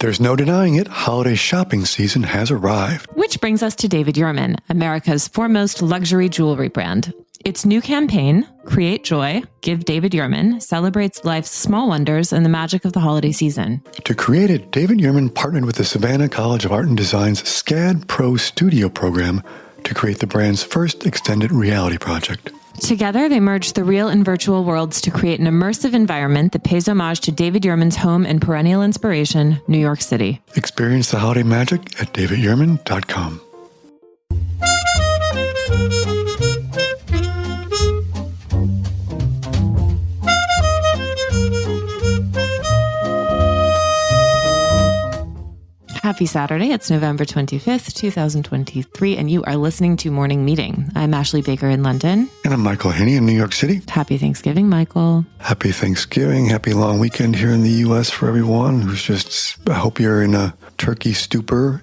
There's no denying it, holiday shopping season has arrived. Which brings us to David Yurman, America's foremost luxury jewelry brand. Its new campaign, Create Joy, Give David Yurman, celebrates life's small wonders and the magic of the holiday season. To create it, David Yurman partnered with the Savannah College of Art and Design's SCAD Pro Studio program to create the brand's first extended reality project. Together, they merged the real and virtual worlds to create an immersive environment that pays homage to David Yurman's home and perennial inspiration, New York City. Experience the holiday magic at davidyurman.com. Happy Saturday. It's November 25th, 2023, and you are listening to Morning Meeting. I'm Ashley Baker in London. And I'm Michael Henney in New York City. Happy Thanksgiving, Michael. Happy Thanksgiving. Happy long weekend here in the U.S. for everyone who's I hope you're in a turkey stupor,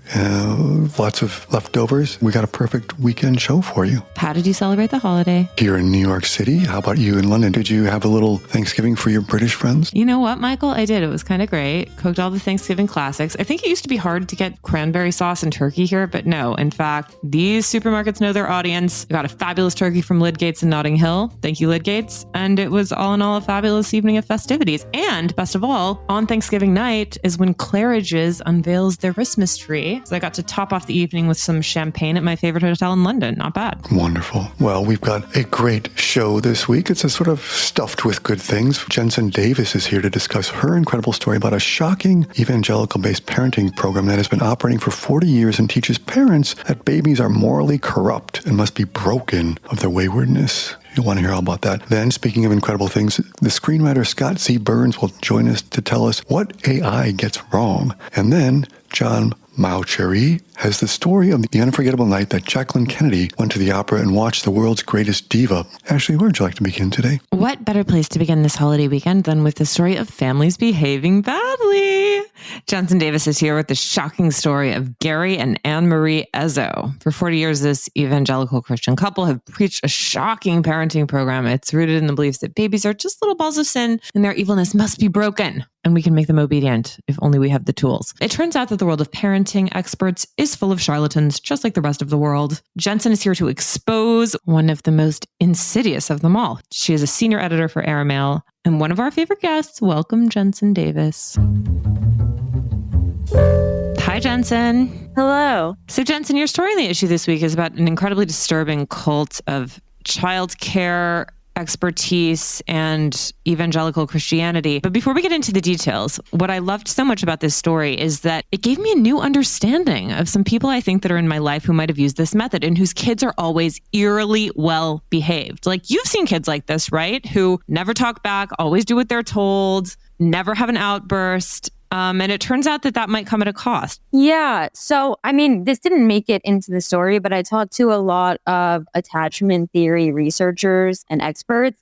lots of leftovers. We got a perfect weekend show for you. How did you celebrate the holiday? Here in New York City. How about you in London? Did you have a little Thanksgiving for your British friends? You know what, Michael? I did. It was kind of great. Cooked all the Thanksgiving classics. I think it used to be hard to get cranberry sauce and turkey here, but no. In fact, these supermarkets know their audience. We got a fabulous turkey from Lydgate's in Notting Hill. Thank you, Lydgate's. And it was all in all a fabulous evening of festivities. And best of all, on Thanksgiving night is when Claridge's unveils their Christmas tree. So I got to top off the evening with some champagne at my favorite hotel in London. Not bad. Wonderful. Well, we've got a great show this week. It's a sort of stuffed with good things. Jensen Davis is here to discuss her incredible story about a shocking evangelical-based parenting program that has been operating for 40 years and teaches parents that babies are morally corrupt and must be broken of their waywardness. You'll want to hear all about that. Then, speaking of incredible things, the screenwriter Scott C. Burns will join us to tell us what AI gets wrong. And then, John Mauceri has the story of the unforgettable night that Jacqueline Kennedy went to the opera and watched the world's greatest diva. Ashley, where would you like to begin today? What better place to begin this holiday weekend than with the story of families behaving badly? Jensen Davis is here with the shocking story of Gary and Anne-Marie Ezzo. For 40 years, this evangelical Christian couple have preached a shocking parenting program. It's rooted in the beliefs that babies are just little balls of sin and their evilness must be broken, and we can make them obedient if only we have the tools. It turns out that the world of parenting experts is full of charlatans, just like the rest of the world. Jensen is here to expose one of the most insidious of them all. She is a senior editor for Airmail and one of our favorite guests. Welcome, Jensen Davis. Hi, Jensen. Hello. So, Jensen, your story in the issue this week is about an incredibly disturbing cult of childcare expertise and evangelical Christianity. But before we get into the details, what I loved so much about this story is that it gave me a new understanding of some people I think that are in my life who might have used this method and whose kids are always eerily well behaved. Like, you've seen kids like this, right? Who never talk back, always do what they're told, never have an outburst. And it turns out that that might come at a cost. Yeah. So, I mean, this didn't make it into the story, but I talked to a lot of attachment theory researchers and experts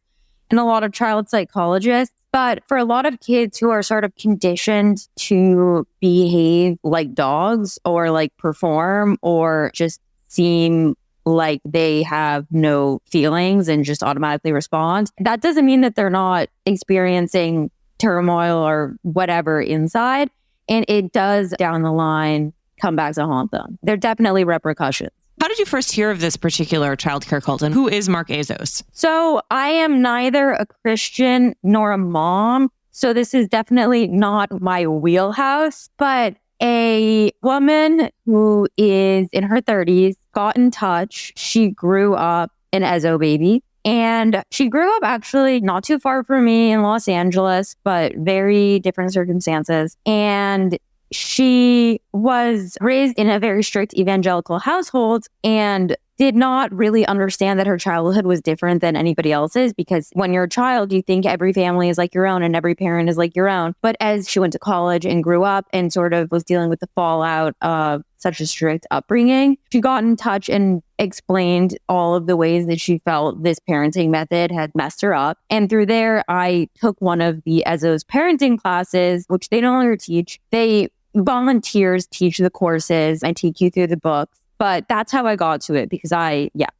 and a lot of child psychologists. But for a lot of kids who are sort of conditioned to behave like dogs or like perform or just seem like they have no feelings and just automatically respond, that doesn't mean that they're not experiencing turmoil or whatever inside. And it does down the line come back to haunt them. There are definitely repercussions. How did you first hear of this particular childcare cult, and who is Mark Azos? So I am neither a Christian nor a mom. So this is definitely not my wheelhouse, but a woman who is in her 30s got in touch. She grew up an Ezzo baby. And she grew up actually not too far from me in Los Angeles, but very different circumstances. And she was raised in a very strict evangelical household and did not really understand that her childhood was different than anybody else's, because when you're a child, you think every family is like your own and every parent is like your own. But as she went to college and grew up and sort of was dealing with the fallout of such a strict upbringing, she got in touch and explained all of the ways that she felt this parenting method had messed her up. And through there, I took one of the Ezzo's parenting classes, which they no longer teach. Volunteers teach the courses and take you through the books. But that's how I got to it, because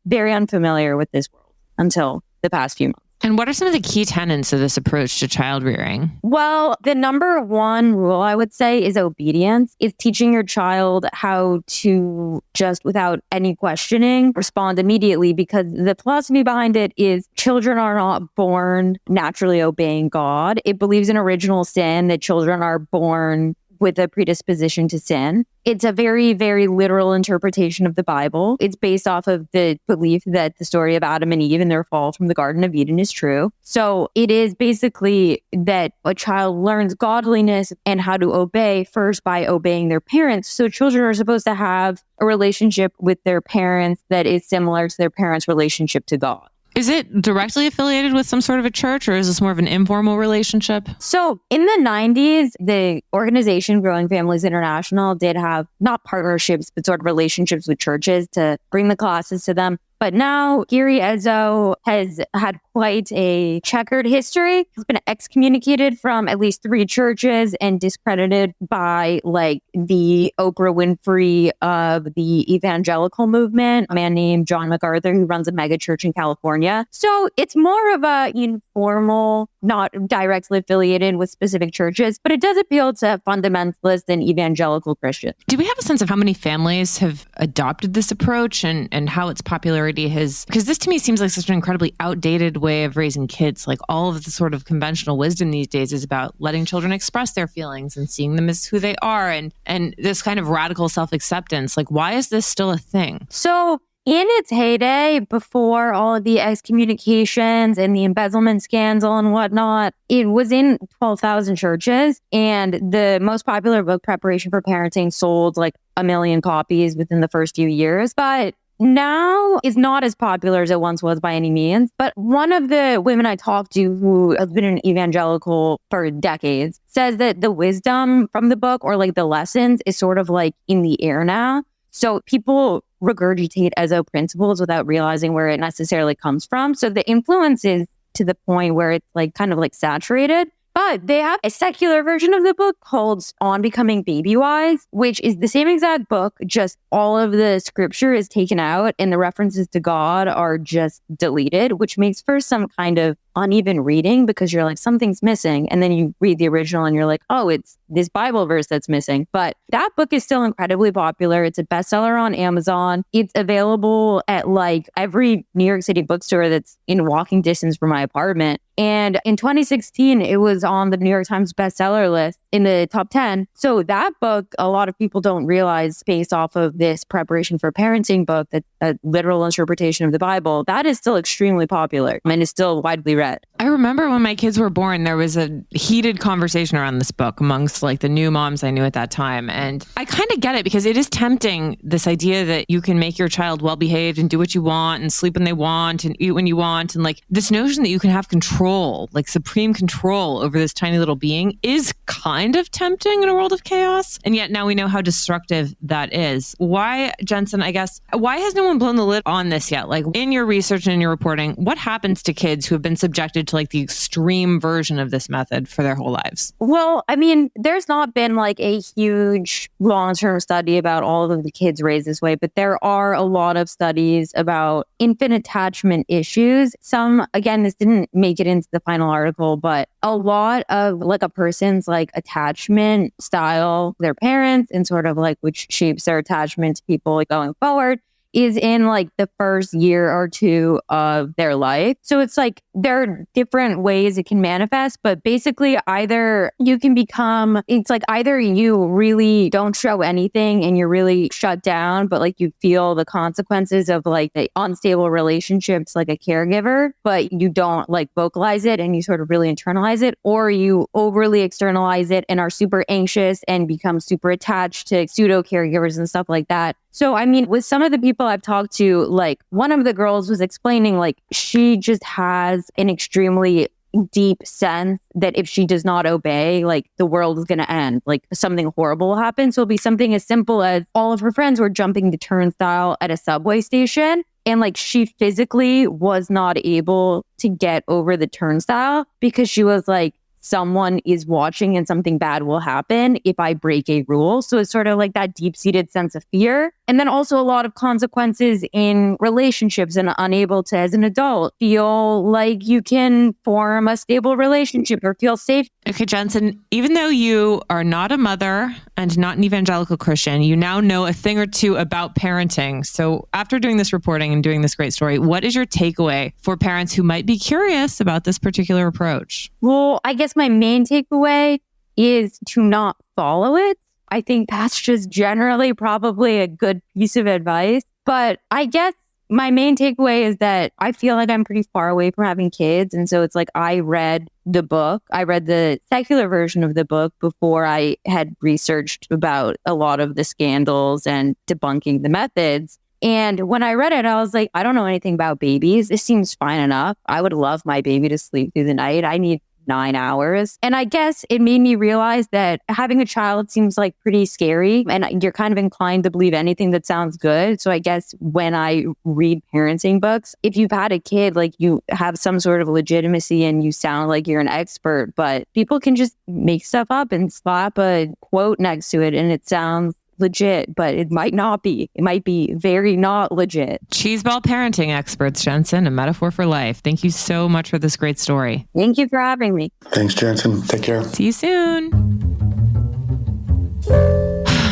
very unfamiliar with this world until the past few months. And what are some of the key tenets of this approach to child rearing? Well, the number one rule I would say is obedience. It's teaching your child how to just without any questioning respond immediately, because the philosophy behind it is children are not born naturally obeying God. It believes in original sin, that children are born with a predisposition to sin. It's a very, very literal interpretation of the Bible. It's based off of the belief that the story of Adam and Eve and their fall from the Garden of Eden is true. So it is basically that a child learns godliness and how to obey first by obeying their parents. So children are supposed to have a relationship with their parents that is similar to their parents' relationship to God. Is it directly affiliated with some sort of a church, or is this more of an informal relationship? So in the 90s, the organization Growing Families International did have not partnerships, but sort of relationships with churches to bring the classes to them. But now Gary Ezzo has had quite a checkered history. He's been excommunicated from at least 3 churches and discredited by like the Oprah Winfrey of the evangelical movement, a man named John MacArthur who runs a mega church in California. So it's more of a informal, not directly affiliated with specific churches, but it does appeal to fundamentalists and evangelical Christians. Do we have a sense of how many families have adopted this approach and how its popularity has, because this to me seems like such an incredibly outdated way of raising kids. Like all of the sort of conventional wisdom these days is about letting children express their feelings and seeing them as who they are, and this kind of radical self-acceptance. Like, why is this still a thing? So in its heyday, before all of the excommunications and the embezzlement scandal and whatnot, it was in 12,000 churches. And the most popular book, Preparation for Parenting, sold like 1 million copies within the first few years. But now is not as popular as it once was by any means. But one of the women I talked to who has been an evangelical for decades says that the wisdom from the book, or like the lessons, is sort of like in the air now. So people regurgitate Ezzo principles without realizing where it necessarily comes from. So the influence is to the point where it's like kind of like saturated. But they have a secular version of the book called On Becoming Baby Wise, which is the same exact book, just all of the scripture is taken out and the references to God are just deleted, which makes for some kind of uneven reading, because you're like, something's missing. And then you read the original and you're like, oh, it's this Bible verse that's missing. But that book is still incredibly popular. It's a bestseller on Amazon. It's available at like every New York City bookstore that's in walking distance from my apartment. And in 2016, it was on the New York Times bestseller list in the top 10. So that book, a lot of people don't realize, based off of this Preparation for Parenting book, that's a literal interpretation of the Bible, that is still extremely popular and is still widely read. I remember when my kids were born, there was a heated conversation around this book amongst like the new moms I knew at that time. And I kind of get it, because it is tempting, this idea that you can make your child well-behaved and do what you want and sleep when they want and eat when you want. And like this notion that you can have control, like supreme control over this tiny little being, is kind of tempting in a world of chaos. And yet now we know how destructive that is. Why, Jensen, I guess, why has no one blown the lid on this yet? Like in your research and in your reporting, what happens to kids who have been subjected to like the extreme version of this method for their whole lives? Well, I mean, there's not been like a huge long-term study about all of the kids raised this way, but there are a lot of studies about infant attachment issues. Some, again, this didn't make it into the final article, but a lot of like a person's like attachment style, their parents, and sort of like which shapes their attachment to people like going forward, is in like the first year or two of their life. So it's like there are different ways it can manifest, but basically either you can become, it's like either you really don't show anything and you're really shut down, but like you feel the consequences of like the unstable relationships like a caregiver, but you don't like vocalize it and you sort of really internalize it, or you overly externalize it and are super anxious and become super attached to pseudo caregivers and stuff like that. So, I mean, with some of the people I've talked to, like one of the girls was explaining, like she just has an extremely deep sense that if she does not obey, like the world is going to end, like something horrible will happen. So it'll be something as simple as all of her friends were jumping the turnstile at a subway station. And like she physically was not able to get over the turnstile because she was like someone is watching and something bad will happen if I break a rule. So it's sort of like that deep-seated sense of fear. And then also a lot of consequences in relationships and unable to, as an adult, feel like you can form a stable relationship or feel safe. Okay, Jensen, even though you are not a mother and not an evangelical Christian, you now know a thing or two about parenting. So after doing this reporting and doing this great story, what is your takeaway for parents who might be curious about this particular approach? Well, I guess my main takeaway is to not follow it. I think that's just generally probably a good piece of advice. But I guess my main takeaway is that I feel like I'm pretty far away from having kids. And so it's like I read the book. I read the secular version of the book before I had researched about a lot of the scandals and debunking the methods. And when I read it, I was like, I don't know anything about babies. This seems fine enough. I would love my baby to sleep through the night. I need 9 hours. And I guess it made me realize that having a child seems like pretty scary and you're kind of inclined to believe anything that sounds good. So I guess when I read parenting books, if you've had a kid, like you have some sort of legitimacy and you sound like you're an expert, but people can just make stuff up and slap a quote next to it and it sounds legit, but it might not be. It might be very not legit. Cheeseball parenting experts, Jensen, a metaphor for life. Thank you so much for this great story. Thank you for having me. Thanks, Jensen. Take care. See you soon.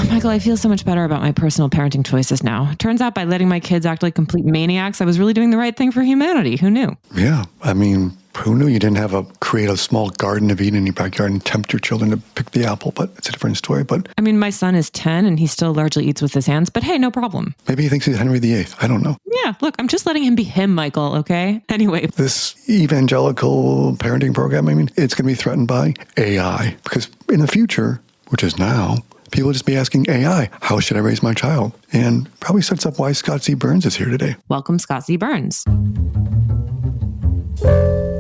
Michael, I feel so much better about my personal parenting choices now. Turns out by letting my kids act like complete maniacs, I was really doing the right thing for humanity. Who knew? Yeah. I mean, who knew you didn't create a small garden of Eden in your backyard and tempt your children to pick the apple? But it's a different story. But I mean, my son is 10 and he still largely eats with his hands, but hey, no problem. Maybe he thinks he's Henry VIII. I don't know. Yeah, look, I'm just letting him be him, Michael, okay? Anyway. This evangelical parenting program, I mean, it's going to be threatened by AI. Because in the future, which is now, people will just be asking AI, how should I raise my child? And probably sets up why Scott Z. Burns is here today. Welcome, Scott Z. Burns.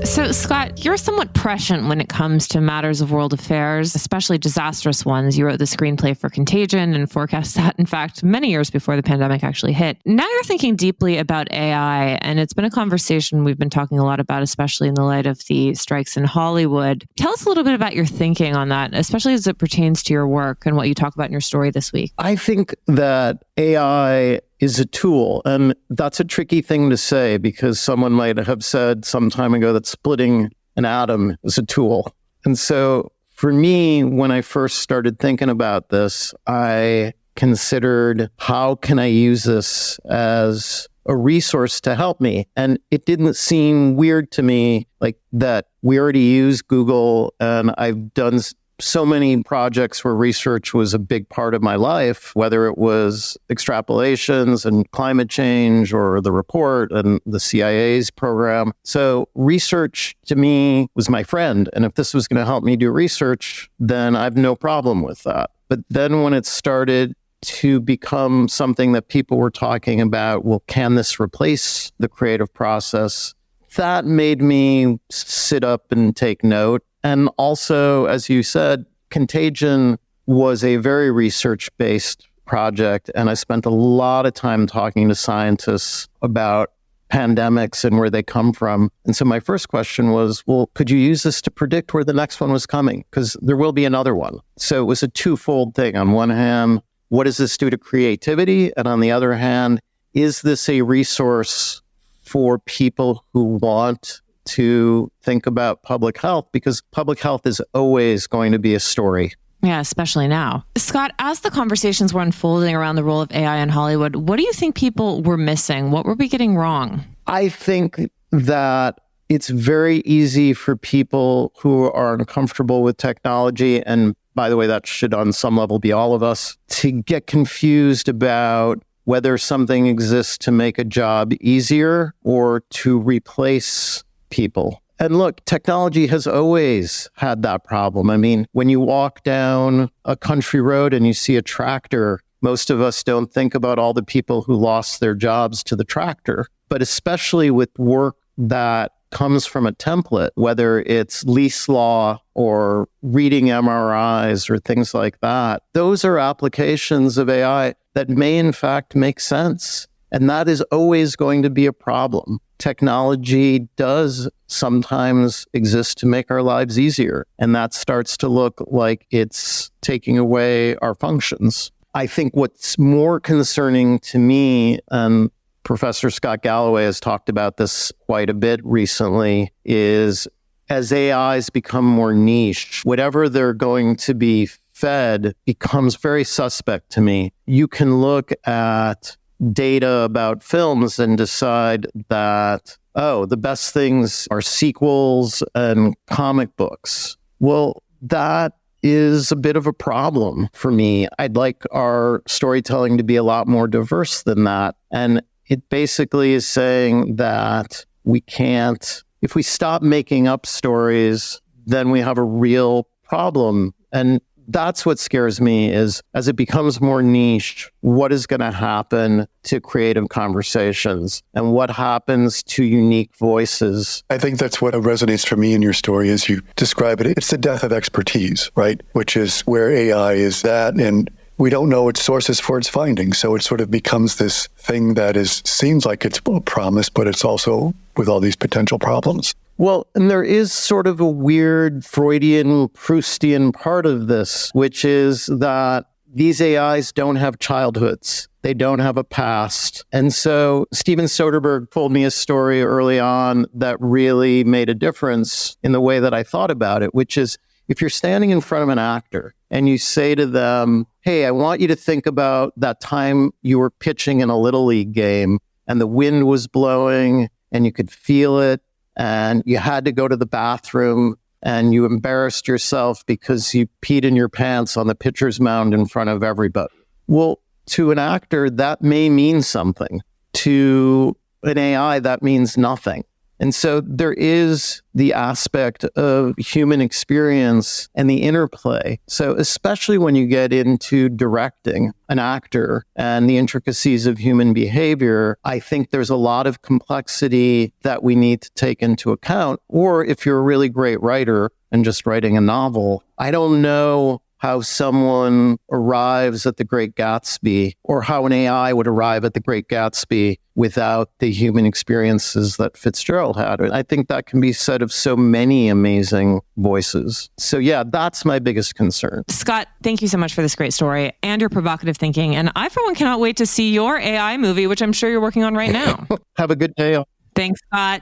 So, Scott, you're somewhat prescient when it comes to matters of world affairs, especially disastrous ones. You wrote the screenplay for Contagion and forecast that, in fact, many years before the pandemic actually hit. Now you're thinking deeply about AI, and it's been a conversation we've been talking a lot about, especially in the light of the strikes in Hollywood. Tell us a little bit about your thinking on that, especially as it pertains to your work and what you talk about in your story this week. I think that AI is a tool. And that's a tricky thing to say because someone might have said some time ago that splitting an atom is a tool. And so for me, when I first started thinking about this, I considered how can I use this as a resource to help me? And it didn't seem weird to me like that we already use Google and I've done so many projects where research was a big part of my life, whether it was extrapolations and climate change or the report and the CIA's program. So research to me was my friend. And if this was going to help me do research, then I have no problem with that. But then when it started to become something that people were talking about, well, can this replace the creative process? That made me sit up and take note. And also, as you said, Contagion was a very research-based project, and I spent a lot of time talking to scientists about pandemics and where they come from. And so my first question was, well, could you use this to predict where the next one was coming? Because there will be another one. So it was a twofold thing. On one hand, what does this do to creativity? And on the other hand, is this a resource for people who want to think about public health? Because public health is always going to be a story. Yeah, especially now. Scott, as the conversations were unfolding around the role of AI in Hollywood, what do you think people were missing? What were we getting wrong? I think that it's very easy for people who are uncomfortable with technology, and by the way, that should on some level be all of us, to get confused about whether something exists to make a job easier or to replace people. And look, technology has always had that problem. I mean, when you walk down a country road and you see a tractor, most of us don't think about all the people who lost their jobs to the tractor. But especially with work that comes from a template, whether it's lease law or reading MRIs or things like that, those are applications of AI that may in fact make sense. And that is always going to be a problem. technology does sometimes exist to make our lives easier. And that starts to look like it's taking away our functions. I think what's more concerning to me, and Professor Scott Galloway has talked about this quite a bit recently, is as AIs become more niche, whatever they're going to be fed becomes very suspect to me. You can look at data about films and decide that, oh, the best things are sequels and comic books. Well, that is a bit of a problem for me. I'd like our storytelling to be a lot more diverse than that. And it basically is saying that we can't, if we stop making up stories, then we have a real problem. And that's what scares me, is as it becomes more niche, what is going to happen to creative conversations and what happens to unique voices? I think that's what resonates for me in your story as you describe it. It's the death of expertise, right? Which is where AI is at, and we don't know its sources for its findings. So it sort of becomes this thing that seems like it's a promise, but it's also with all these potential problems. Well, and there is sort of a weird Freudian, Proustian part of this, which is that these AIs don't have childhoods. They don't have a past. And so Steven Soderbergh told me a story early on that really made a difference in the way that I thought about it, which is if you're standing in front of an actor and you say to them, hey, I want you to think about that time you were pitching in a Little League game and the wind was blowing and you could feel it, and you had to go to the bathroom and you embarrassed yourself because you peed in your pants on the pitcher's mound in front of everybody. Well, to an actor, that may mean something. To an AI, that means nothing. And so there is the aspect of human experience and the interplay. So especially when you get into directing an actor and the intricacies of human behavior, I think there's a lot of complexity that we need to take into account. Or if you're a really great writer and just writing a novel, I don't know how someone arrives at The Great Gatsby or how an AI would arrive at The Great Gatsby without the human experiences that Fitzgerald had. And I think that can be said of so many amazing voices. So yeah, that's my biggest concern. Scott, thank you so much for this great story and your provocative thinking. And I, for one, cannot wait to see your AI movie, which I'm sure you're working on right now. Have a good day. Thanks, Scott.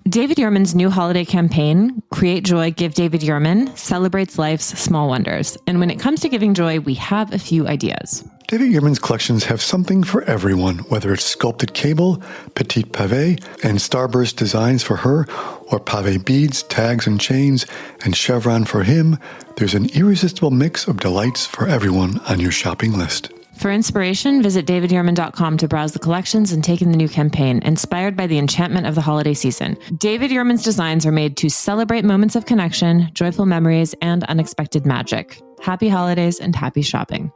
David Yurman's new holiday campaign, Create Joy, Give David Yurman, celebrates life's small wonders. And when it comes to giving joy, we have a few ideas. David Yurman's collections have something for everyone, whether it's sculpted cable, petite pavé, and starburst designs for her, or pavé beads, tags and chains, and chevron for him. There's an irresistible mix of delights for everyone on your shopping list. For inspiration, visit davidyurman.com to browse the collections and take in the new campaign, inspired by the enchantment of the holiday season. David Yurman's designs are made to celebrate moments of connection, joyful memories, and unexpected magic. Happy holidays and happy shopping.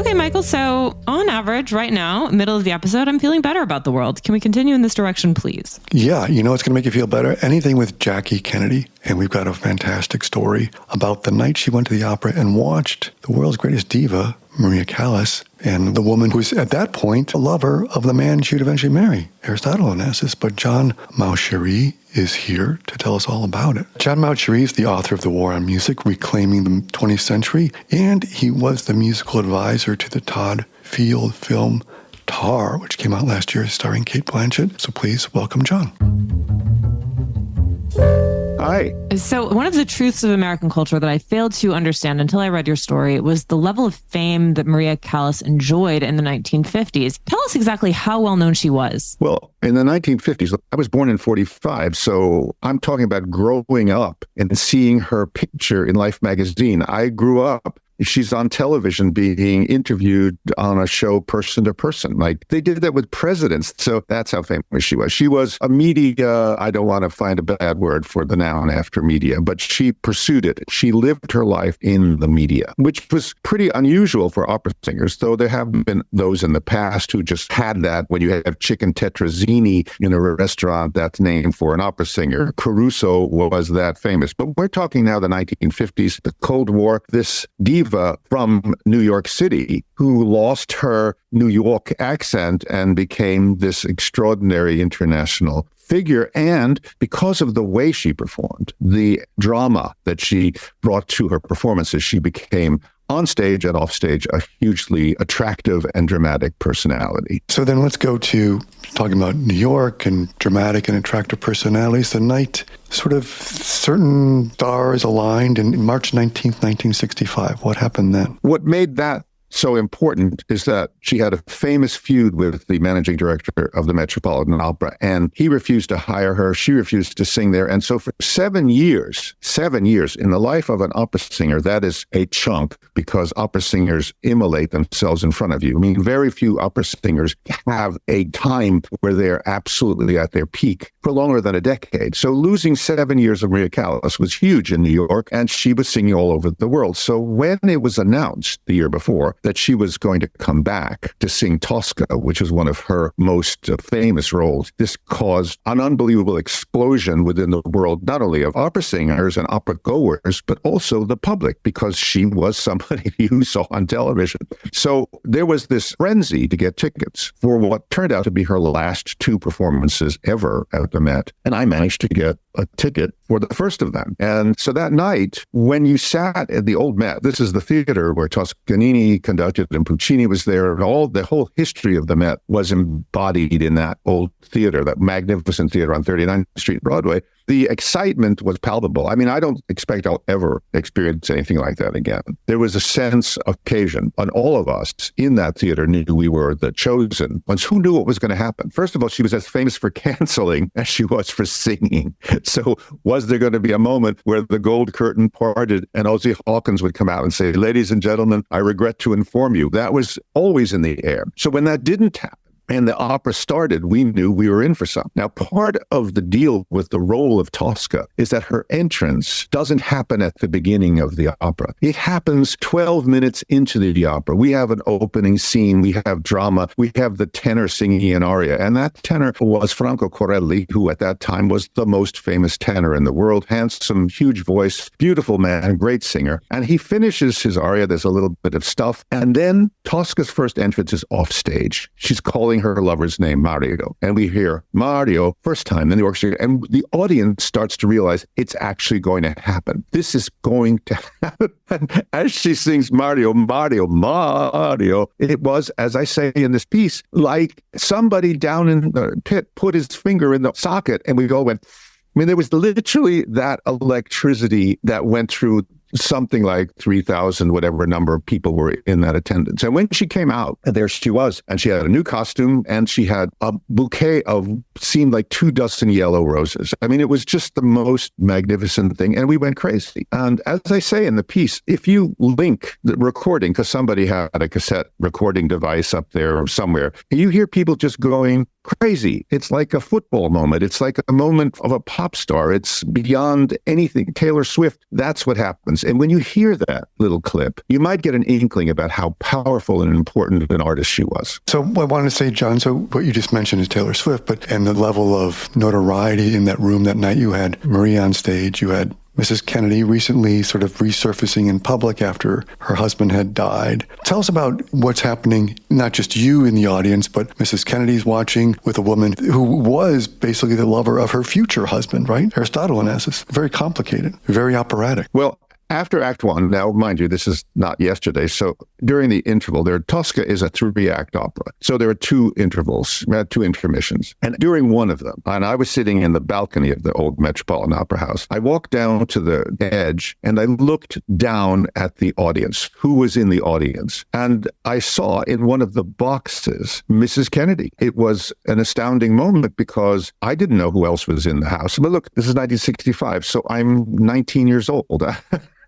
Okay, Michael, so on average right now, middle of the episode, I'm feeling better about the world. Can we continue in this direction, please? Yeah, you know what's going to make you feel better? Anything with Jackie Kennedy. And we've got a fantastic story about the night she went to the opera and watched the world's greatest diva, Maria Callas, and the woman who's at that point a lover of the man she would eventually marry, Aristotle Onassis. But John Mauceri is here to tell us all about it. John Mauceri is the author of The War on Music, Reclaiming the 20th Century, and he was the musical advisor to the Todd Field film Tar, which came out last year starring Cate Blanchett. So please welcome John. Hi. So one of the truths of American culture that I failed to understand until I read your story was the level of fame that Maria Callas enjoyed in the 1950s. Tell us exactly how well known she was. Well, in the 1950s, I was born in 45, so I'm talking about growing up and seeing her picture in Life magazine. I grew up. She's on television being interviewed on a show person to person. Like they did that with presidents. So that's how famous she was. She was a media, I don't want to find a bad word for the noun after media, but she pursued it. She lived her life in the media, which was pretty unusual for opera singers, though there have been those in the past who just had that. When you have chicken tetrazzini in a restaurant that's named for an opera singer, Caruso was that famous. But we're talking now the 1950s, the Cold War, this diva diva from New York City who lost her New York accent and became this extraordinary international figure. And because of the way she performed, the drama that she brought to her performances, she became on stage and off stage a hugely attractive and dramatic personality. So then let's go to talking about New York and dramatic and attractive personalities. The night sort of certain stars aligned in March 19th, 1965. What happened then? What made that so important is that she had a famous feud with the managing director of the Metropolitan Opera, and he refused to hire her. She refused to sing there. And so for 7 years in the life of an opera singer, that is a chunk, because opera singers immolate themselves in front of you. I mean, very few opera singers have a time where they're absolutely at their peak for longer than a decade. So losing 7 years of Maria Callas was huge in New York, and she was singing all over the world. So when it was announced the year before that she was going to come back to sing Tosca, which is one of her most famous roles, this caused an unbelievable explosion within the world, not only of opera singers and opera goers, but also the public, because she was somebody you saw on television. So there was this frenzy to get tickets for what turned out to be her last 2 performances ever at the Met. And I managed to get a ticket for the first of them. And so that night, when you sat at the old Met, this is the theater where Toscanini conducted and Puccini was there, and the whole history of the Met was embodied in that old theater, that magnificent theater on 39th Street, Broadway. The excitement was palpable. I mean, I don't expect I'll ever experience anything like that again. There was a sense of occasion, and all of us in that theater knew we were the chosen ones. Who knew what was going to happen? First of all, she was as famous for canceling as she was for singing. So was there going to be a moment where the gold curtain parted and Ozzy Hawkins would come out and say, "Ladies and gentlemen, I regret to inform you"? That was always in the air. So when that didn't happen, and the opera started, we knew we were in for something. Now, part of the deal with the role of Tosca is that her entrance doesn't happen at the beginning of the opera. It happens 12 minutes into the opera. We have an opening scene, we have drama, we have the tenor singing an aria, and that tenor was Franco Corelli, who at that time was the most famous tenor in the world. Handsome, huge voice, beautiful man, great singer. And he finishes his aria, there's a little bit of stuff, and then Tosca's first entrance is off stage. She's calling her lover's name, Mario. And we hear Mario, first time in the orchestra, and the audience starts to realize it's actually going to happen. This is going to happen. And as she sings Mario, Mario, Mario, it was, as I say in this piece, like somebody down in the pit put his finger in the socket and we all went, I mean, there was literally that electricity that went through something like 3,000, whatever number of people were in that attendance. And when she came out, there she was, and she had a new costume, and she had a bouquet of, seemed like 24 yellow roses. I mean, it was just the most magnificent thing, and we went crazy. And as I say in the piece, if you link the recording, because somebody had a cassette recording device up there somewhere, and you hear people just going crazy. It's like a football moment. It's like a moment of a pop star. It's beyond anything. Taylor Swift, that's what happens. And when you hear that little clip, you might get an inkling about how powerful and important an artist she was. So I wanted to say, John, so what you just mentioned is Taylor Swift, and the level of notoriety in that room that night. You had Marie on stage, you had Mrs. Kennedy recently sort of resurfacing in public after her husband had died. Tell us about what's happening, not just you in the audience, but Mrs. Kennedy's watching with a woman who was basically the lover of her future husband, right? Aristotle Onassis. Very complicated, very operatic. Well, after Act One, now mind you, this is not yesterday, so during the interval, Tosca is a 3-act opera. So there are 2 intervals, 2 intermissions. And during one of them, and I was sitting in the balcony of the old Metropolitan Opera House, I walked down to the edge and I looked down at the audience, who was in the audience. And I saw in one of the boxes, Mrs. Kennedy. It was an astounding moment because I didn't know who else was in the house. But look, this is 1965, so I'm 19 years old.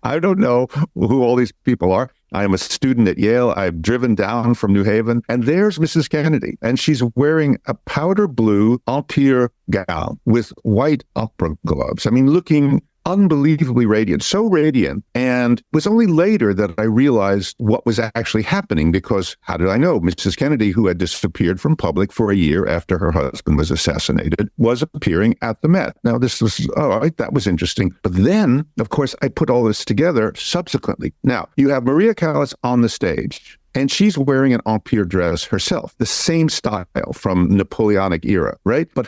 I don't know who all these people are. I am a student at Yale. I've driven down from New Haven. And there's Mrs. Kennedy. And she's wearing a powder blue empire gown with white opera gloves. I mean, looking unbelievably radiant, so radiant. And it was only later that I realized what was actually happening, because how did I know? Mrs. Kennedy, who had disappeared from public for a year after her husband was assassinated, was appearing at the Met. Now, this was, all right, that was interesting. But then, of course, I put all this together subsequently. Now, you have Maria Callas on the stage, and she's wearing an empire dress herself, the same style from Napoleonic era, right? But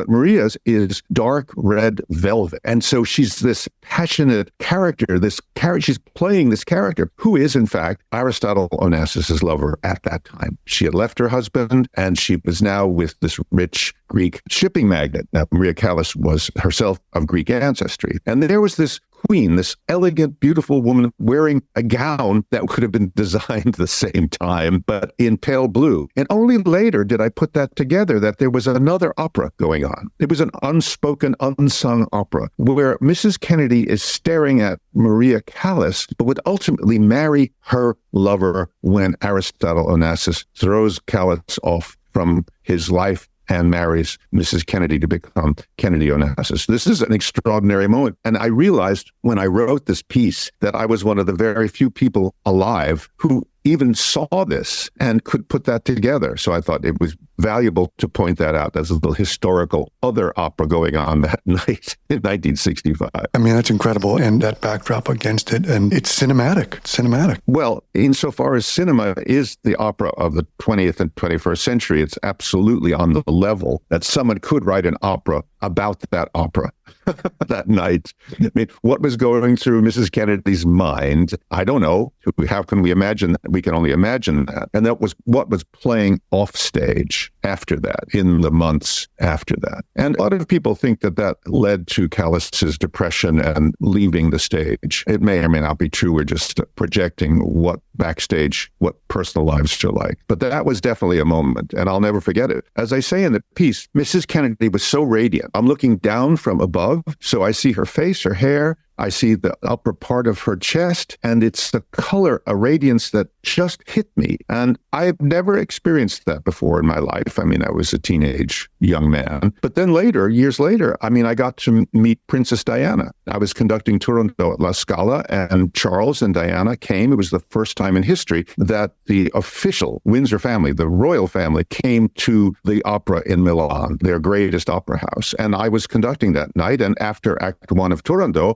Maria's is dark red velvet. And so she's this passionate character, she's playing this character who is, in fact, Aristotle Onassis' lover at that time. She had left her husband, and she was now with this rich Greek shipping magnate. Now, Maria Callas was herself of Greek ancestry. And there was this queen, this elegant, beautiful woman wearing a gown that could have been designed the same time, but in pale blue. And only later did I put that together, that there was another opera going on. It was an unspoken, unsung opera where Mrs. Kennedy is staring at Maria Callas, but would ultimately marry her lover when Aristotle Onassis throws Callas off from his life and marries Mrs. Kennedy to become Kennedy Onassis. This is an extraordinary moment. And I realized when I wrote this piece that I was one of the very few people alive who even saw this and could put that together. So I thought it was valuable to point that out as a little historical other opera going on that night in 1965. I mean, that's incredible. And that backdrop against it, and it's cinematic. It's cinematic. Well, insofar as cinema is the opera of the 20th and 21st century, it's absolutely on the level that someone could write an opera about that opera that night. I mean, what was going through Mrs. Kennedy's mind? I don't know. How can we imagine that? We can only imagine that. And that was what was playing off stage after that, in the months after that. And a lot of people think that that led to Callas's depression and leaving the stage. It may or may not be true. We're just projecting what personal lives are like. But that was definitely a moment, and I'll never forget it. As I say in the piece, Mrs. Kennedy was so radiant. I'm looking down from above, so I see her face, her hair, I see the upper part of her chest, and it's the color, a radiance that just hit me. And I've never experienced that before in my life. I mean, I was a teenage young man. But then later, years later, I got to meet Princess Diana. I was conducting Turandot at La Scala, and Charles and Diana came. It was the first time in history that the official Windsor family, the royal family, came to the opera in Milan, their greatest opera house. And I was conducting that night. And after Act One of Turandot,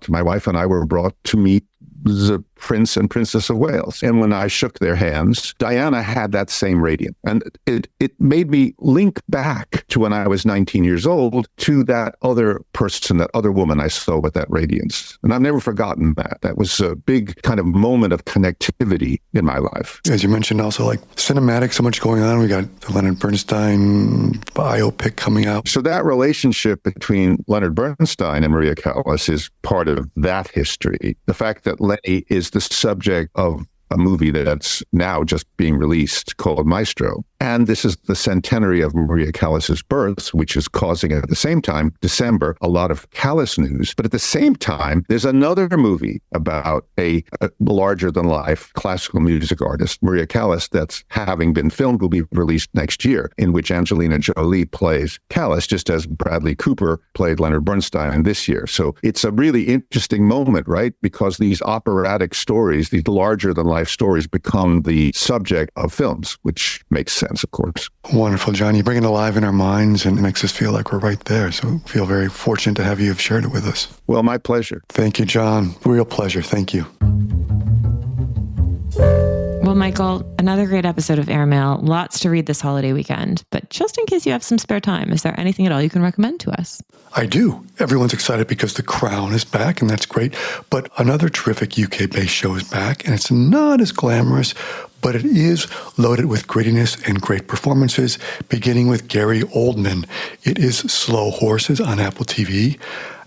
my wife and I were brought to meet the Prince and Princess of Wales. And when I shook their hands, Diana had that same radiance. And it made me link back to when I was 19 years old to that other person, that other woman I saw with that radiance. And I've never forgotten that. That was a big kind of moment of connectivity in my life. As you mentioned, also like cinematic, so much going on. We got the Leonard Bernstein biopic coming out. So that relationship between Leonard Bernstein and Maria Callas is part of that history. The fact that Lenny is the subject of a movie that's now just being released called Maestro. And this is the centenary of Maria Callas's birth, which is causing at the same time, December, a lot of Callas news. But at the same time, there's another movie about a larger-than-life classical music artist, Maria Callas, that's having been filmed, will be released next year, in which Angelina Jolie plays Callas, just as Bradley Cooper played Leonard Bernstein this year. So it's a really interesting moment, right? Because these operatic stories, these larger-than-life stories, become the subject of films, which makes sense. Of course. Wonderful, John. You bring it alive in our minds and it makes us feel like we're right there. So we feel very fortunate to have you have shared it with us. Well, my pleasure. Thank you, John. Real pleasure. Thank you. Well, Michael, another great episode of Airmail. Lots to read this holiday weekend. But just in case you have some spare time, is there anything at all you can recommend to us? I do. Everyone's excited because The Crown is back, and that's great. But another terrific UK-based show is back, and it's not as glamorous, but it is loaded with grittiness and great performances, beginning with Gary Oldman. It is Slow Horses on Apple TV,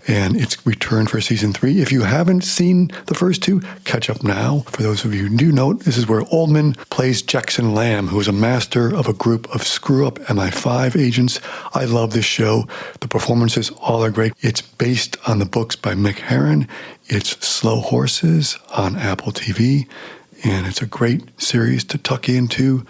and it's returned for season 3. If you haven't seen the first 2, catch up now. For those of you who do know, this is where Oldman plays Jackson Lamb, who is a master of a group of screw-up MI5 agents. I love this show. The performances all are great. It's based on the books by Mick Herron. It's Slow Horses on Apple TV. And it's a great series to tuck into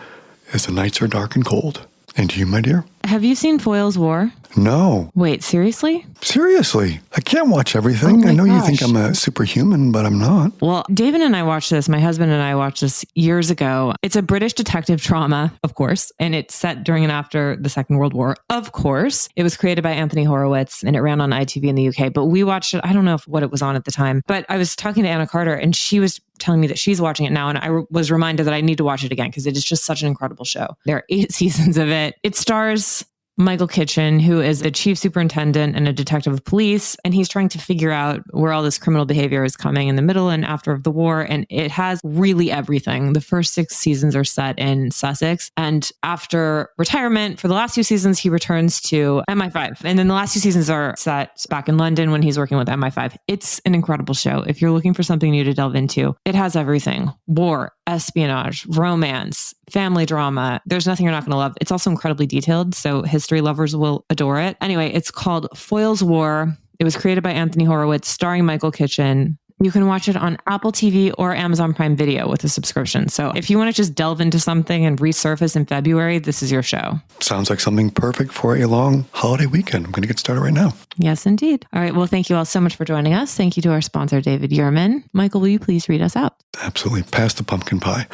as the nights are dark and cold. And to you, my dear? have you seen Foyle's War? No. Wait, seriously? Seriously. I can't watch everything. Oh my I know you gosh. think I'm a superhuman, but I'm not. Well, David and I watched this. My husband and I watched this years ago. It's a British detective drama, of course, and it's set during and after the Second World War, of course. It was created by Anthony Horowitz and it ran on ITV in the UK, but we watched it. I don't know what it was on at the time, but I was talking to Anna Carter and she was telling me that she's watching it now. And I was reminded that I need to watch it again because it is just such an incredible show. There are 8 seasons of it. It stars Michael Kitchen, who is a chief superintendent and a detective of police, and he's trying to figure out where all this criminal behavior is coming in the middle and after of the war, and it has really everything. The first 6 seasons are set in Sussex, and after retirement, for the last few seasons, he returns to MI5, and then the last 2 seasons are set back in London when he's working with MI5. It's an incredible show. If you're looking for something new to delve into, it has everything. War, espionage, romance, family drama. There's nothing you're not going to love. It's also incredibly detailed, so history lovers will adore it. Anyway, it's called Foyle's War. It was created by Anthony Horowitz, starring Michael Kitchen. You can watch it on Apple TV or Amazon Prime Video with a subscription. So if you want to just delve into something and resurface in February, this is your show. Sounds like something perfect for a long holiday weekend. I'm going to get started right now. Yes, indeed. All right. Well, thank you all so much for joining us. Thank you to our sponsor, David Yerman. Michael, will you please read us out? Absolutely. Pass the pumpkin pie.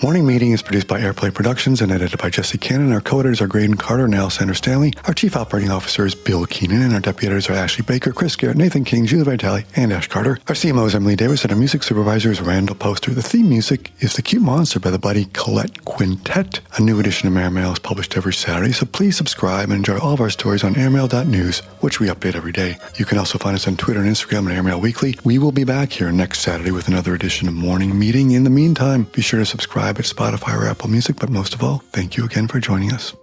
Morning Meeting is produced by Airplay Productions and edited by Jesse Cannon. Our co-editors are Graydon Carter and Alexander Stanley. Our chief operating officer is Bill Keenan, and our deputy editors are Ashley Baker, Chris Garrett, Nathan King, Julie Vitale, and Ash Carter. Our CMO is Emily Davis, and our music supervisor is Randall Poster. The theme music is The Cute Monster by the Bloody Colette Quintet. A new edition of Airmail is published every Saturday, so please subscribe and enjoy all of our stories on airmail.news, which we update every day. You can also find us on Twitter and Instagram at Airmail Weekly. We will be back here next Saturday with another edition of Morning Meeting. In the meantime, be sure to subscribe at Spotify or Apple Music, but most of all, thank you again for joining us.